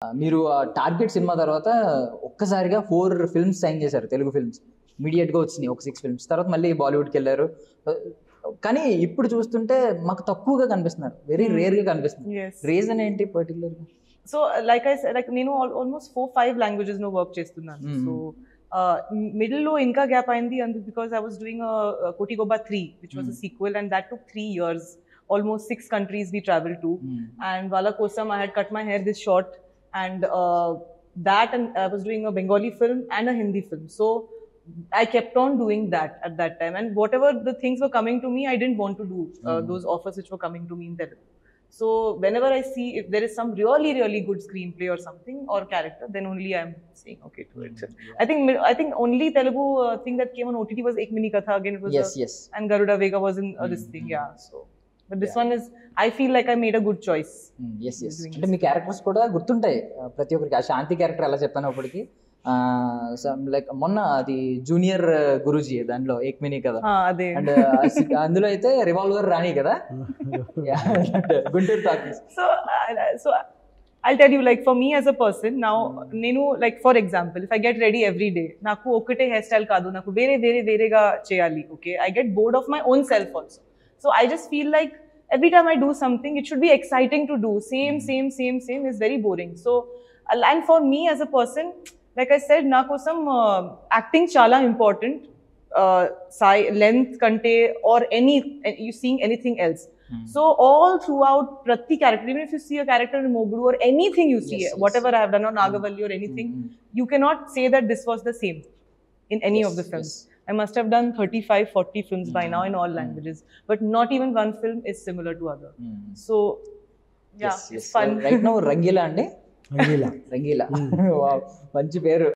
మీరు target cinema తర్వాత ఒక్కసారిగా 4 ఫిల్మ్స్ సైన్ చేశారు, తెలుగు ఫిల్మ్స్ ఇమీడియట్గా వచ్చినాయి, ఒక 6 ఫిల్మ్స్. తర్వాత మళ్ళీ బాలీవుడ్కి వెళ్ళారు. కానీ ఇప్పుడు చూస్తుంటే మాకు తక్కువగా కనిపిస్తున్నారు, వెరీ రేర్గా కనిపిస్తున్నారు. రీజన్ ఏంటి పర్టికులర్గా? సో లైక్ ఐ లైక్ నేను ఆల్మోస్ట్ 4-5 లాంగ్వేజెస్ లో వర్క్ చేస్తున్నాను. సో మిడిల్ లో ఇంకా గ్యాప్ అయింది అందు because I was doing Kotigobba 3 which was a sequel and that took 3 years. Almost 6 countries we traveled to, and Vala Kosam I had cut my hair this short, and that, and I was doing a Bengali film and a Hindi film. So I kept on doing that at that time, and whatever the things were coming to me, I didn't want to do those offers which were coming to me in Telugu. So whenever I see if there is some really really good screenplay or something or character, then only I'm saying okay to it. I think only Telugu thing that came on OTT was Ek Mini Katha. Again it was yes. And Garuda Vega was in this thing, yeah. So but this one is, I feel like I made a good choice. Yes. అంటే మీ characters కూడా గుర్తుంటాయి ప్రతి ఒక్కరికి. ఆ శాంతి character ఎలా చెప్పాను అప్పటికి, like మొన్న అది జూనియర్ గురూజీ దాంట్లో ఏక్మిని కదా, అండ్ అందులో అయితే రివాల్వర్ రాణి కదా Guntur talkies. So I'll tell you, like for me as a person now, nenu like for example if I get ready every day, naku okate hairstyle kaadu, naku verega cheyali, okay, I get bored of my own self also. So I just feel like every time I do something, it should be exciting to do. Same is very boring. So, and for me as a person, like I said, na kosam acting chala important. Length kante or you seeing anything else. So all throughout prati character, even if you see a character in Moguru or anything you see, whatever I have done on Nagavalli or anything, you cannot say that this was the same in any of the films. I must have done 35-40 films by now in all languages, but not even one film is similar to other. So yeah, it's fun. Right now Rangila andi Rangila wow, manchi peru.